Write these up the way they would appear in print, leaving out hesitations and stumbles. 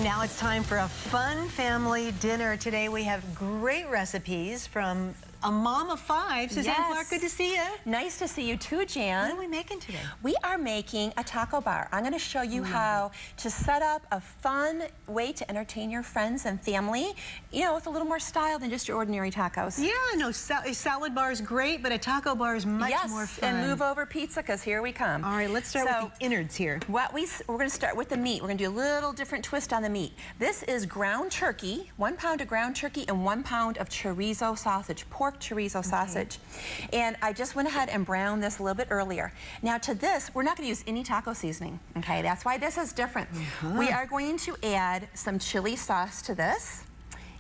And now it's time for a fun family dinner. Today we have great recipes from a mom of five. Suzanne Clark, good to see you. Nice to see you too, Jan. What are we making today? We are making a taco bar. I'm going to show you how to set up a fun way to entertain your friends and family, you know, with a little more style than just your ordinary tacos. Yeah, no, a salad bar is great, but a taco bar is much more fun. And move over pizza, because here we come. All right, let's start with the innards here. We're going to start with the meat. We're going to do a little different twist on the meat. This is ground turkey, 1 pound of ground turkey and 1 pound of chorizo sausage, pork chorizo sausage. And I just went ahead and browned this a little bit earlier. Now to this, we're not going to use any taco seasoning, okay? That's why this is different. We are going to add some chili sauce to this.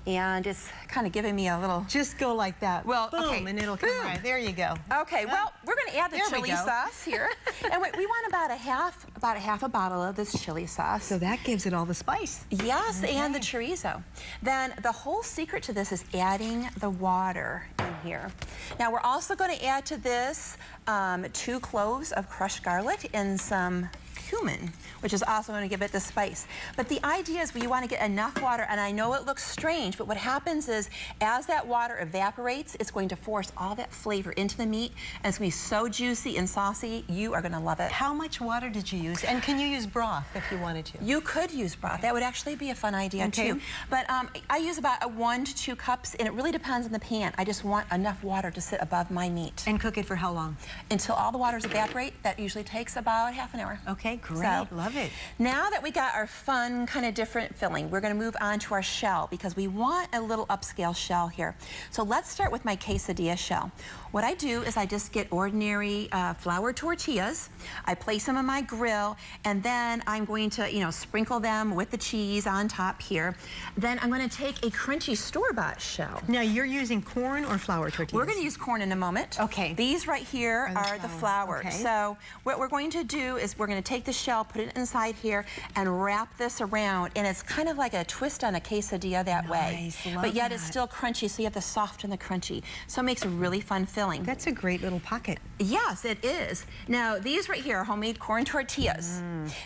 And it's kind of giving me a little... Just go like that. Well, boom, okay. And it'll come right. There you go. Okay, well, we're going to add the chili sauce here. And we want about a half a bottle of this chili sauce. So that gives it all the spice. Yes, and the chorizo. Then the whole secret to this is adding the water in here. Now, we're also going to add to this 2 cloves of crushed garlic and some cumin, which is also going to give it the spice. But the idea is you want to get enough water, and I know it looks strange, but what happens is as that water evaporates, it's going to force all that flavor into the meat, and it's going to be so juicy and saucy, you are going to love it. How much water did you use? And can you use broth if you wanted to? You could use broth. That would actually be a fun idea too. But I use about 1 to 2 cups, and it really depends on the pan. I just want enough water to sit above my meat. And cook it for how long? Until all the waters evaporate. That usually takes about half an hour. Okay, great. So, love it. Now that we got our fun, kind of different filling, we're going to move on to our shell because we want a little upscale shell here. So let's start with my quesadilla shell. What I do is I just get ordinary flour tortillas. I place them on my grill, and then I'm going to, you know, sprinkle them with the cheese on top here. Then I'm going to take a crunchy store-bought shell. Now, you're using corn or flour tortillas? We're going to use corn in a moment. Okay. These right here are the flour. Okay. So what we're going to do is we're going to take the shell, put it inside here, and wrap this around, and it's kind of like a twist on a quesadilla that way. But yet it's still crunchy, so you have the soft and the crunchy. So it makes a really fun filling. That's a great little pocket. Yes, it is. Now, these right here are homemade corn tortillas.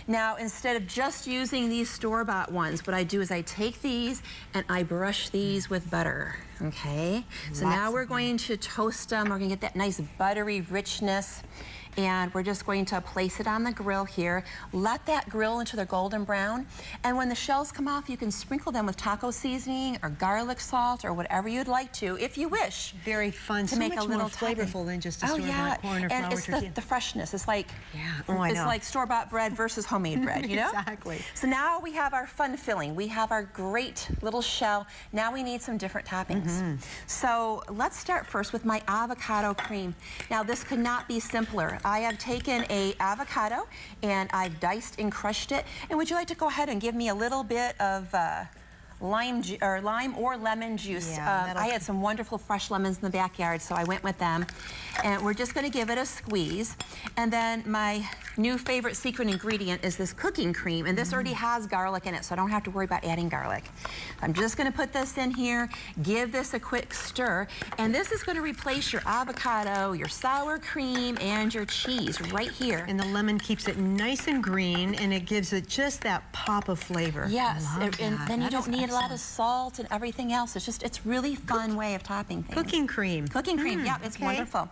Now, instead of just using these store-bought ones, what I do is I take these and I brush these with butter, okay? So now we're going to toast them. We're going to get that nice buttery richness. And we're just going to place it on the grill here. Let that grill into the golden brown. And when the shells come off, you can sprinkle them with taco seasoning or garlic salt or whatever you'd like to, if you wish. Very fun. To make a little flavorful than just a store-bought corn or flour tortilla. And it's the freshness. It's like it's know. like store-bought bread versus homemade bread, you know? Exactly. So now we have our fun filling. We have our great little shell. Now we need some different toppings. So let's start first with my avocado cream. Now this could not be simpler. I have taken an avocado and I've diced and crushed it. And would you like to go ahead and give me a little bit of lime or lemon juice? I had some wonderful fresh lemons in the backyard, so I went with them. And we're just going to give it a squeeze. And then my new favorite secret ingredient is this cooking cream, and this already has garlic in it, so I don't have to worry about adding garlic. I'm just going to put this in here, give this a quick stir, and this is going to replace your avocado, your sour cream, and your cheese right here. And the lemon keeps it nice and green, and it gives it just that pop of flavor. Yes, and then you don't need a lot of salt and everything else. It's really fun way of topping things. Cooking cream. Cooking cream, yeah, it's wonderful.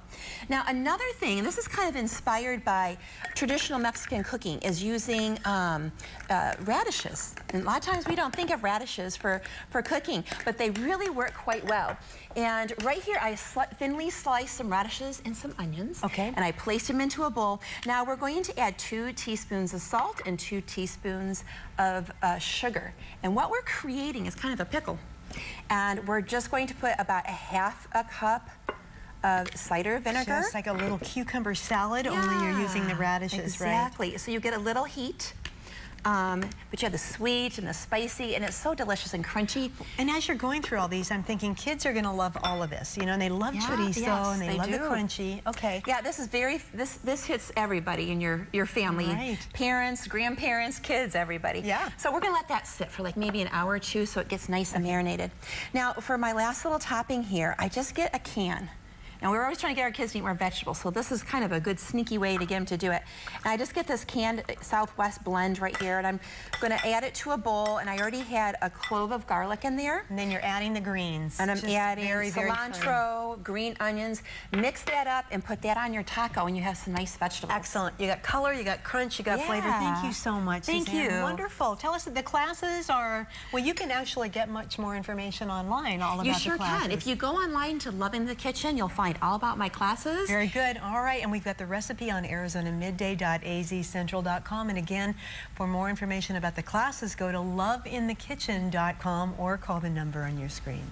Now, another thing, and this is kind of inspired by traditional Mexican cooking, is using radishes. And a lot of times we don't think of radishes for cooking, but they really work quite well. And right here, I thinly sliced some radishes and some onions. And I placed them into a bowl. Now we're going to add 2 teaspoons of salt and 2 teaspoons of sugar. And what we're creating is kind of a pickle. And we're just going to put about ½ a cup of cider vinegar. Just like a little cucumber salad, only you're using the radishes, right? Exactly. So you get a little heat. But you have the sweet and the spicy, and it's so delicious and crunchy. And as you're going through all these, I'm thinking kids are going to love all of this. You know, and they love chorizo, and they love the crunchy. Yeah, this is this hits everybody in your family. Parents, grandparents, kids, everybody. So we're going to let that sit for like maybe an hour or 2 so it gets nice and marinated. Now, for my last little topping here, I just get a can. And we're always trying to get our kids to eat more vegetables, so this is kind of a good sneaky way to get them to do it. And I just get this canned Southwest blend right here, and I'm going to add it to a bowl, and I already had a clove of garlic in there. And then you're adding the greens. And I'm Just adding very cilantro, green onions. Mix that up and put that on your taco, and you have some nice vegetables. Excellent. You got color, you got crunch, you got flavor. Thank you so much, Thank Suzanne. you. Wonderful. Tell us, the classes are, well, you can actually get much more information online all about You the sure classes. can. If you go online to Loving the Kitchen, you'll find all about my classes. Very good. All right, and we've got the recipe on ArizonaMidday.azcentral.com. And again, for more information about the classes, go to loveinthekitchen.com or call the number on your screen.